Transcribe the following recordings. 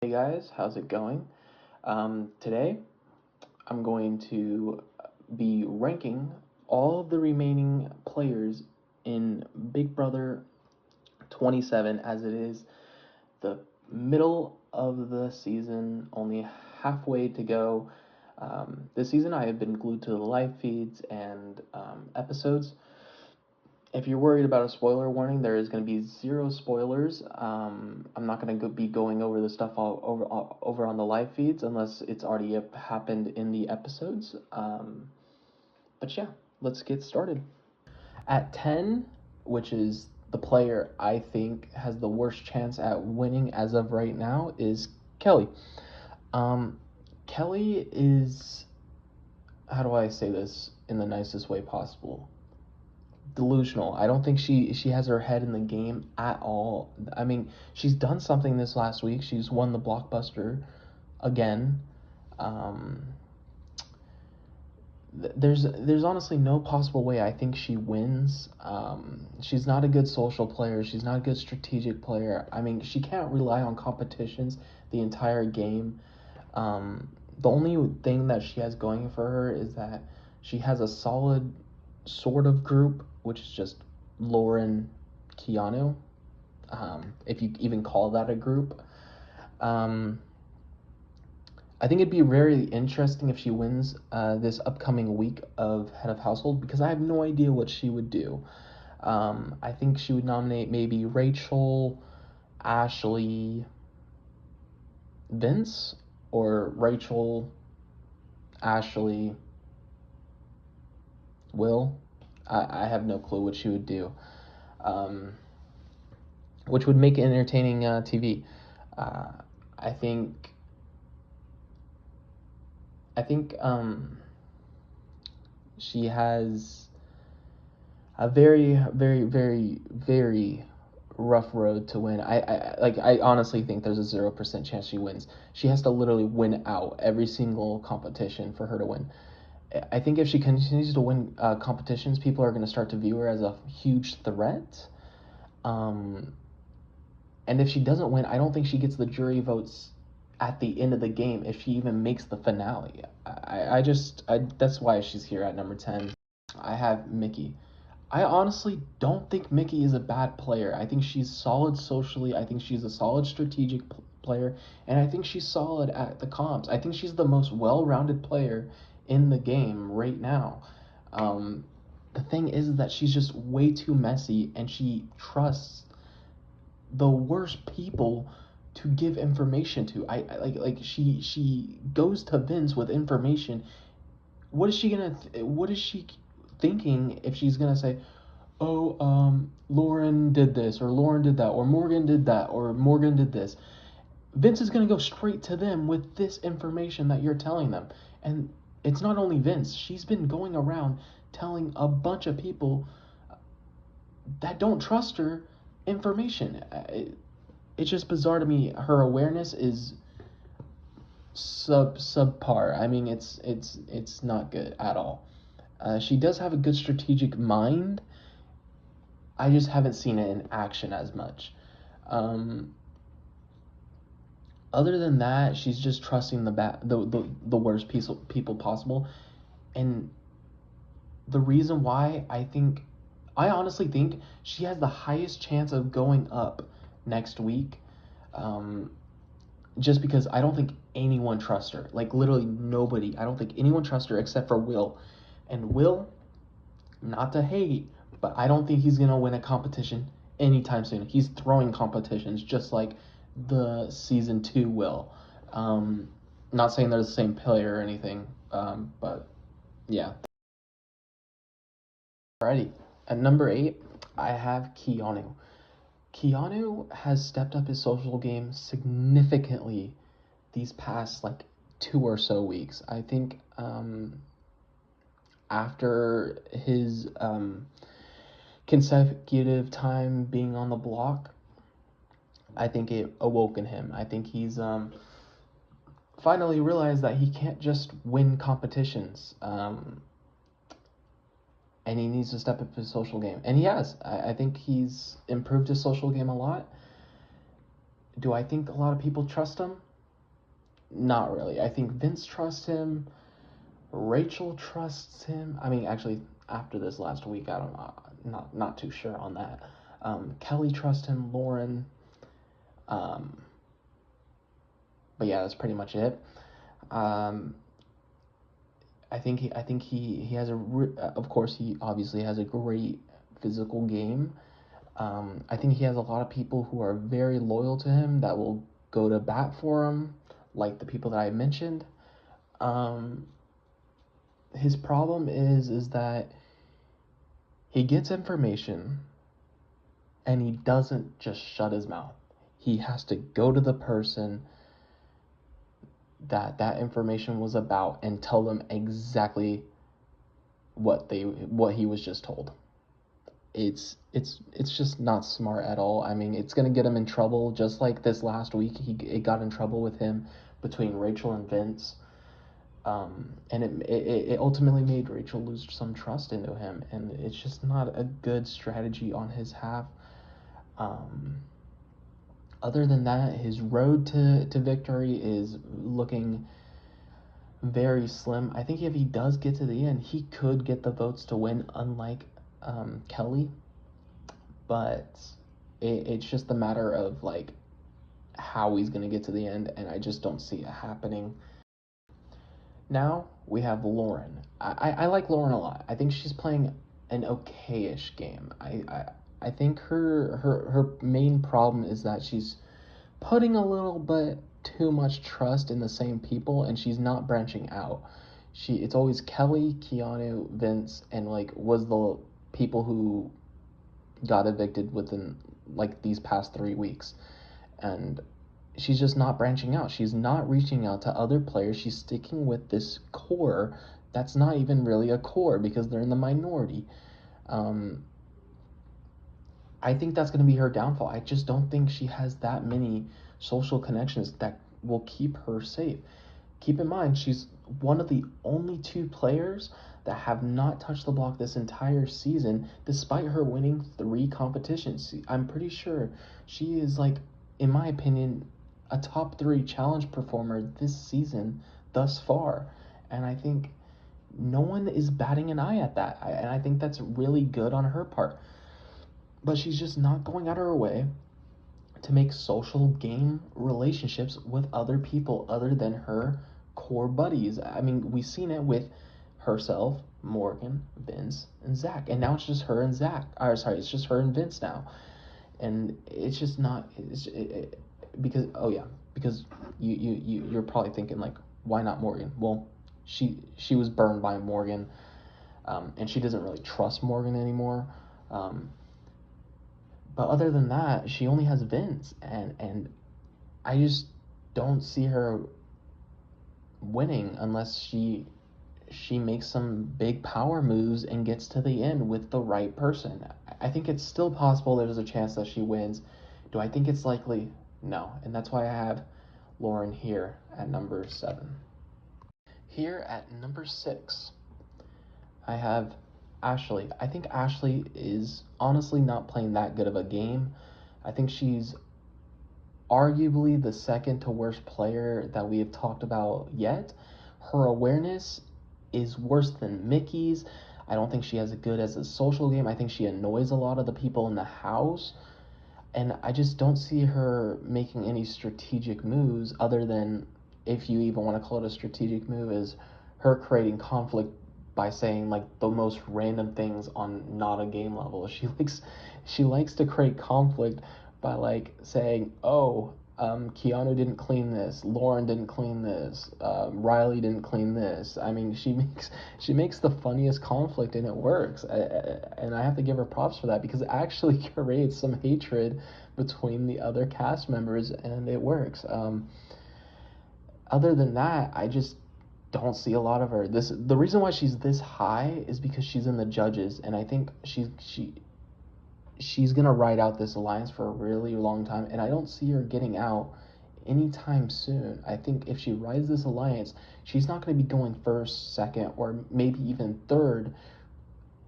Hey guys, how's it going? Today I'm going to be ranking all of the remaining players in Big Brother 27 as it is the middle of the season, only halfway to go. This season I have been glued to the live feeds and episodes. If you're worried about a spoiler warning, there is going to be zero spoilers. I'm not going to be going over the stuff over on the live feeds unless it's already happened in the episodes. But yeah, let's get started. At 10, which is the player I think has the worst chance at winning as of right now, is Kelly. Um, Kelly is, how do I say this in the nicest way possible? Delusional. I don't think she has her head in the game at all. I mean, she's done something this last week. She's won the blockbuster again. Um, there's honestly no possible way I think she wins. She's not a good social player. She's not a good strategic player. I mean, she can't rely on competitions the entire game. The only thing that she has going for her is that she has a solid sort of group, which is just Lauren, Keanu, if you even call that a group. I think it'd be very interesting if she wins this upcoming week of Head of Household, because I have no idea what she would do. I think she would nominate maybe Rachel, Ashley, Vince, or Rachel, Ashley, Will. I have no clue what she would do, which would make entertaining TV. I think she has a very, very, very, very rough road to win. I honestly think there's a 0% chance she wins. She has to literally win out every single competition for her to win. I think if she continues to win competitions, people are going to start to view her as a huge threat. And if she doesn't win, I don't think she gets the jury votes at the end of the game if she even makes the finale. That's why she's here at number 10. I have Mickey. I honestly don't think Mickey is a bad player. I think she's solid socially. I think she's a solid strategic player. And I think she's solid at the comps. I think she's the most well-rounded player in the game right now. The thing is that she's just way too messy, and she trusts the worst people to give information to. She goes to Vince with information. What is she thinking if she's gonna say, oh, Lauren did this, or Lauren did that, or Morgan did that, or Morgan did this? Vince is gonna go straight to them with this information that you're telling them. And it's not only Vince. She's been going around telling a bunch of people that don't trust her information. It's just bizarre to me. Her awareness is subpar. I mean, it's not good at all. She does have a good strategic mind. I just haven't seen it in action as much. Other than that, she's just trusting the worst people possible. And the reason why I honestly think she has the highest chance of going up next week, just because I don't think anyone trusts her. Like, literally nobody. I don't think anyone trusts her except for Will. And Will, not to hate, but I don't think he's going to win a competition anytime soon. He's throwing competitions just like the season 2 Will. Not saying they're the same player or anything, but yeah. Alrighty, at number 8, I have Keanu. Keanu has stepped up his social game significantly these past like 2 or so weeks. I think after his consecutive time being on the block, I think it awoke in him. I think he's finally realized that he can't just win competitions. And he needs to step up his social game. And he has. I think he's improved his social game a lot. Do I think a lot of people trust him? not really. I think Vince trusts him. Rachel trusts him. I mean, actually, after this last week, I don't know. Not too sure on that. Kelly trusts him. Lauren. Um, but yeah, that's pretty much it. Um, I think he has of course he obviously has a great physical game. I think he has a lot of people who are very loyal to him that will go to bat for him, like the people that I mentioned. Um, his problem is that he gets information and he doesn't just shut his mouth. He has to go to the person that information was about and tell them exactly what he was just told. It's just not smart at all. I mean, it's gonna get him in trouble. Just like this last week, it got in trouble with him between Rachel and Vince, and it ultimately made Rachel lose some trust into him, and it's just not a good strategy on his half. Um, Other than that, his road to victory is looking very slim. I think if he does get to the end, he could get the votes to win, unlike Kelly. But it's just a matter of like how he's gonna get to the end, and I just don't see it happening. Now we have Lauren. I like Lauren a lot. I think she's playing an okayish game. I think her main problem is that she's putting a little bit too much trust in the same people, and she's not branching out. It's always Kelly, Keanu, Vince, and like was the people who got evicted within like these past 3 weeks. And she's just not branching out. She's not reaching out to other players. She's sticking with this core that's not even really a core because they're in the minority. Um, I think that's going to be her downfall. I just don't think she has that many social connections that will keep her safe. Keep in mind, she's one of the only two players that have not touched the block this entire season, despite her winning 3 competitions. I'm pretty sure she is, like, in my opinion, a top 3 challenge performer this season thus far. And I think no one is batting an eye at that. And I think that's really good on her part. But she's just not going out of her way to make social game relationships with other people other than her core buddies. I mean, we've seen it with herself, Morgan, Vince, and Zach, and now it's just her and Zach. Or sorry, it's just her and Vince now, and it's just not. Because because you're probably thinking like, why not Morgan? Well, she was burned by Morgan, and she doesn't really trust Morgan anymore. But other than that, she only has Vince, and I just don't see her winning unless she makes some big power moves and gets to the end with the right person. I think it's still possible there's a chance that she wins. Do I think it's likely? No, and that's why I have Lauren here at number 7. Here at number 6, I have Ashley. I think Ashley is honestly not playing that good of a game. I think she's arguably the second to worst player that we have talked about yet. Her awareness is worse than Mickey's. I don't think she has a good as a social game. I think she annoys a lot of the people in the house. And I just don't see her making any strategic moves other than, if you even want to call it a strategic move, is her creating conflict by saying like the most random things on not a game level. She likes to create conflict by like saying, oh, Keanu didn't clean this, Lauren didn't clean this, Riley didn't clean this. I mean, she makes the funniest conflict and it works. And I have to give her props for that because it actually creates some hatred between the other cast members and it works. Other than that, I just don't see a lot of her. The reason why she's this high is because she's in the judges, and I think she's gonna ride out this alliance for a really long time, and I don't see her getting out anytime soon. I think if she rides this alliance, she's not gonna be going first, second, or maybe even third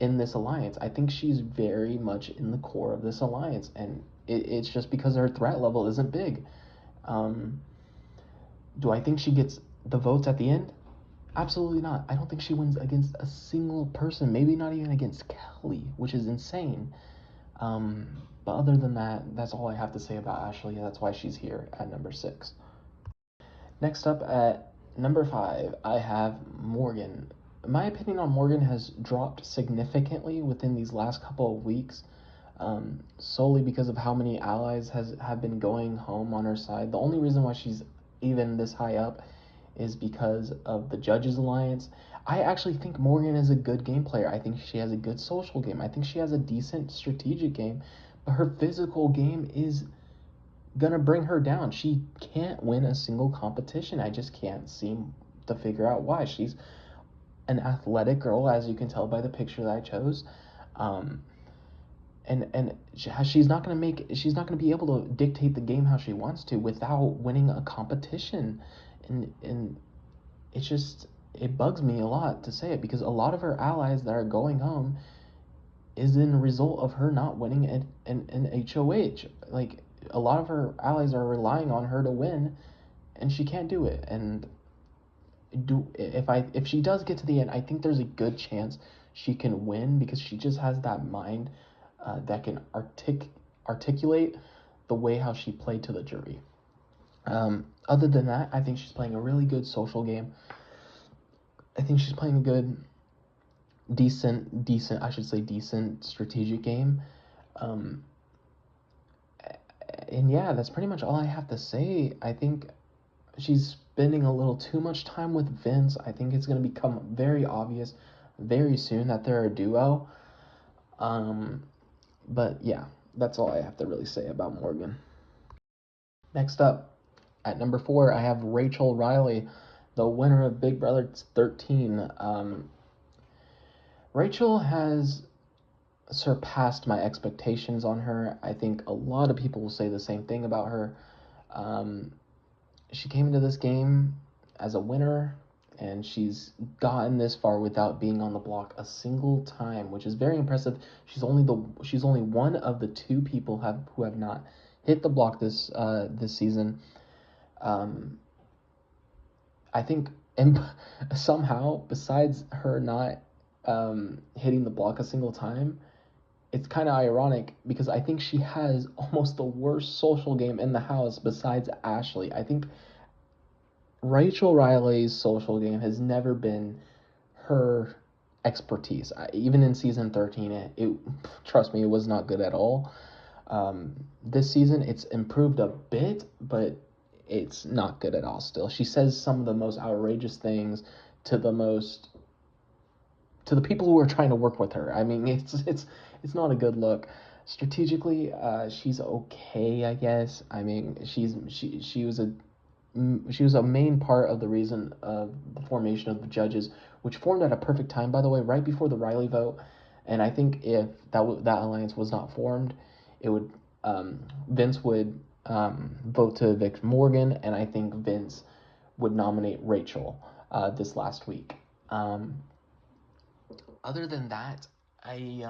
in this alliance. I think she's very much in the core of this alliance, and it's just because her threat level isn't big. Do I think she gets the votes at the end? Absolutely not. I don't think she wins against a single person, maybe not even against Kelly, which is insane. But other than that, that's all I have to say about Ashley. That's why she's here at number 6. Next up at number 5, I have Morgan. My opinion on Morgan has dropped significantly within these last couple of weeks, solely because of how many allies have been going home on her side. The only reason why she's even this high up is because of the Judges Alliance. I actually think Morgan is a good game player. I think she has a good social game. I think she has a decent strategic game, but her physical game is gonna bring her down. She can't win a single competition. I just can't seem to figure out why. She's an athletic girl, as you can tell by the picture that I chose. And she's not gonna be able to dictate the game how she wants to without winning a competition. And it bugs me a lot to say it, because a lot of her allies that are going home is in a result of her not winning an HOH. Like, a lot of her allies are relying on her to win, and she can't do it. And if she does get to the end, I think there's a good chance she can win, because she just has that mind that can articulate the way how she played to the jury. Other than that, I think she's playing a really good social game. I think she's playing a good, decent strategic game. And yeah, that's pretty much all I have to say. I think she's spending a little too much time with Vince. I think it's going to become very obvious very soon that they're a duo. But yeah, that's all I have to really say about Morgan. Next up, at number 4, I have Rachel Riley, the winner of Big Brother 13. Rachel has surpassed my expectations on her. I think a lot of people will say the same thing about her. She came into this game as a winner, and she's gotten this far without being on the block a single time, which is very impressive. She's only one of the 2 people who have not hit the block this season. I think, and somehow, besides her not hitting the block a single time, it's kind of ironic, because I think she has almost the worst social game in the house besides Ashley. I think Rachel Riley's social game has never been her expertise. Even in season 13, trust me, it was not good at all. This season, it's improved a bit, but it's not good at all still. She says some of the most outrageous things to the people who are trying to work with her. I mean, it's not a good look. Strategically, she's okay, I guess. I mean, she was a main part of the reason of the formation of the Judges, which formed at a perfect time, by the way, right before the Riley vote. And I think if that alliance was not formed, it would Vince would vote to evict Morgan, and I think Vince would nominate Rachel this last week. Other than that, I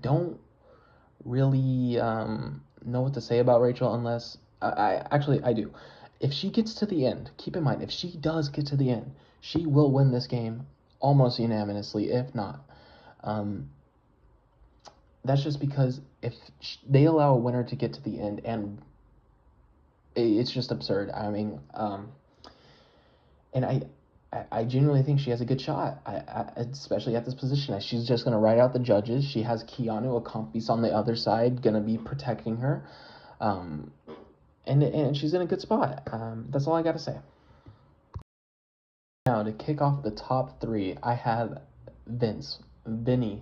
don't really know what to say about Rachel, unless I do. If she gets to the end, keep in mind, if she does get to the end, she will win this game almost unanimously, if not. That's just because if they allow a winner to get to the end, and it's just absurd. I mean, and I genuinely think she has a good shot, especially at this position. She's just going to ride out the Judges. She has Keanu Akampis on the other side, going to be protecting her. And she's in a good spot. That's all I got to say. Now, to kick off the top 3, I have Vinny.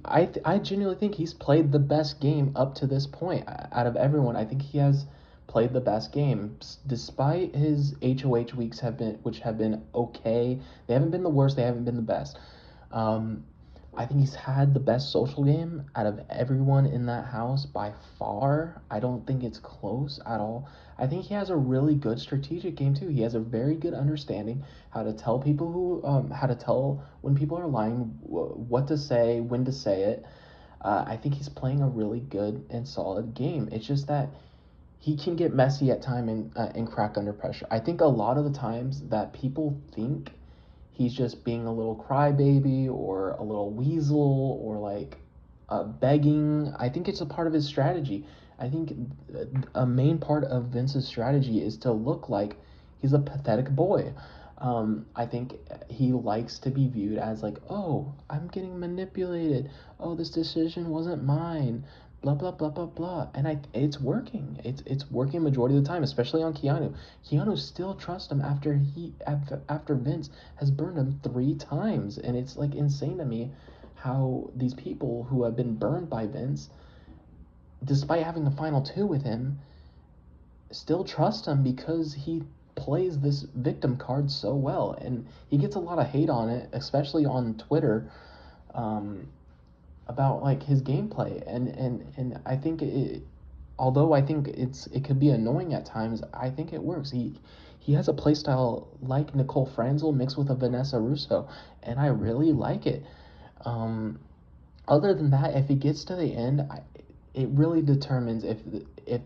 I genuinely think he's played the best game up to this point out of everyone. I think he has played the best game, despite his HOH weeks which have been okay. They haven't been the worst. They haven't been the best. I think he's had the best social game out of everyone in that house by far. I don't think it's close at all. I think he has a really good strategic game too. He has a very good understanding how to tell people how to tell when people are lying, what to say, when to say it. I think he's playing a really good and solid game. It's just that he can get messy at time and crack under pressure. I think a lot of the times that people think he's just being a little crybaby or a little weasel or like begging. I think it's a part of his strategy. I think a main part of Vince's strategy is to look like he's a pathetic boy. I think he likes to be viewed as like, oh, I'm getting manipulated. Oh, this decision wasn't mine. Blah blah blah blah blah. And it's working. It's working majority of the time, especially on Keanu. Keanu still trusts him after Vince has burned him 3 times, and it's like insane to me how these people who have been burned by Vince, despite having the final 2 with him, still trust him because he plays this victim card so well. And he gets a lot of hate on it, especially on Twitter, about like his gameplay. And I think although I think it could be annoying at times, I think it works. He has a playstyle like Nicole Franzel mixed with a Vanessa Russo, and I really like it. Other than that, if he gets to the end, it really determines if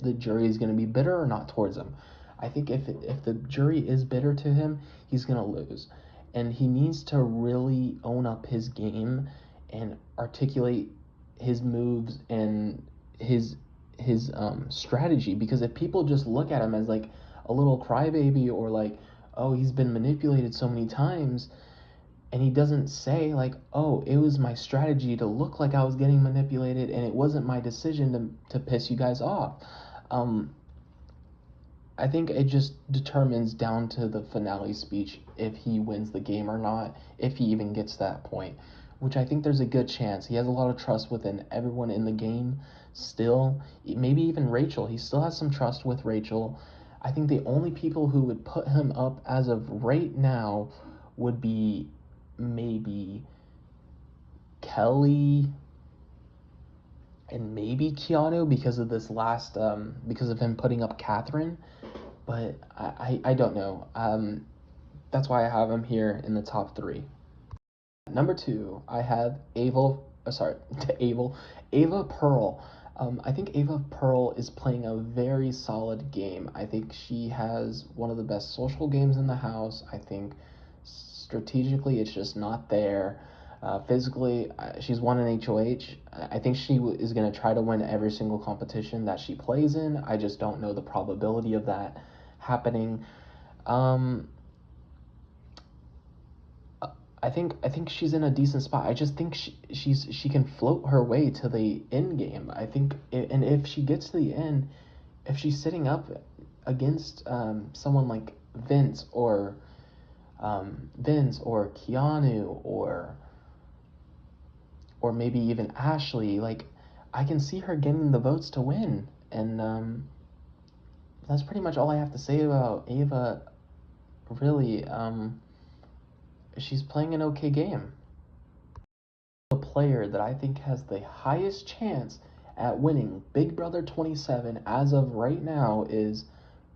the jury is going to be bitter or not towards him. I think if the jury is bitter to him, he's going to lose, and he needs to really own up his game and articulate his moves and his strategy. Because if people just look at him as like a little crybaby or like, oh, he's been manipulated so many times, and he doesn't say like, oh, it was my strategy to look like I was getting manipulated and it wasn't my decision to piss you guys off. I think it just determines down to the finale speech if he wins the game or not, if he even gets to that point, which I think there's a good chance. He has a lot of trust within everyone in the game still, maybe even Rachel. He still has some trust with Rachel. I think the only people who would put him up as of right now would be maybe Kelly and maybe Keanu because of this last because of him putting up Catherine, but I don't know. That's why I have him here in the top 3. Number 2, I have Ava Pearl. I think Ava Pearl is playing a very solid game. I think she has one of the best social games in the house. I think strategically it's just not there. Physically, she's won an HOH. I think she is going to try to win every single competition that she plays in. I just don't know the probability of that happening. I think she's in a decent spot. I just think she can float her way to the end game. I think, and if she gets to the end, if she's sitting up against someone like Vince or Keanu or maybe even Ashley, like I can see her getting the votes to win. And that's pretty much all I have to say about Ava. Really, she's playing an okay game. The player that I think has the highest chance at winning Big Brother 27 as of right now is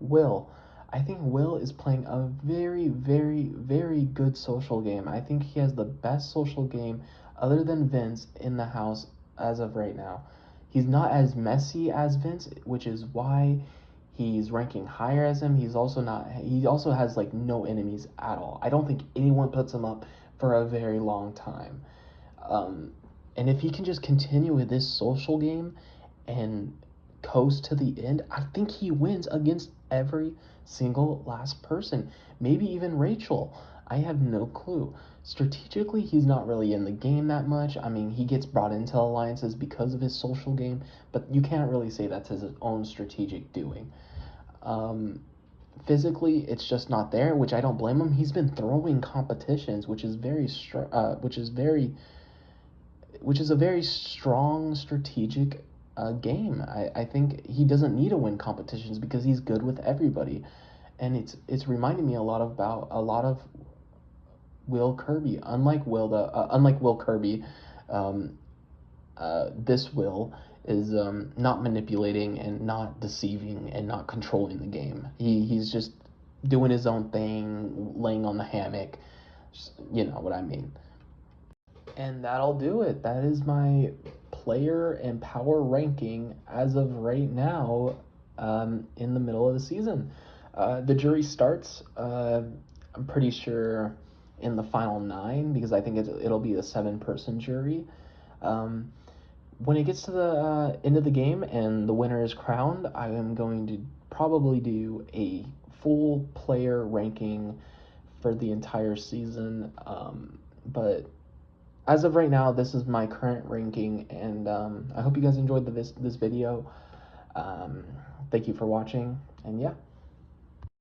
Will. I think Will is playing a very, very, very good social game. I think he has the best social game other than Vince in the house as of right now. He's not as messy as Vince, which is why he's ranking higher as him. He also has like no enemies at all. I don't think anyone puts him up for a very long time. And if he can just continue with this social game and coast to the end, I think he wins against every single last person. Maybe even Rachel. I have no clue. Strategically, he's not really in the game that much. I mean, he gets brought into alliances because of his social game, but you can't really say that's his own strategic doing. Physically, it's just not there, which I don't blame him. He's been throwing competitions, which is a very strong strategic game. I think he doesn't need to win competitions because he's good with everybody, and it's reminding me a lot of Will Kirby. Unlike Will Kirby, this Will is not manipulating and not deceiving and not controlling the game. He's just doing his own thing, laying on the hammock. You know what I mean. And that'll do it. That is my player and power ranking as of right now. in the middle of the season. The jury starts, I'm pretty sure, in the final 9, because I think it'll be a 7-person jury. When it gets to the end of the game and the winner is crowned, I am going to probably do a full player ranking for the entire season. But as of right now, this is my current ranking, and I hope you guys enjoyed this video. Thank you for watching, and yeah.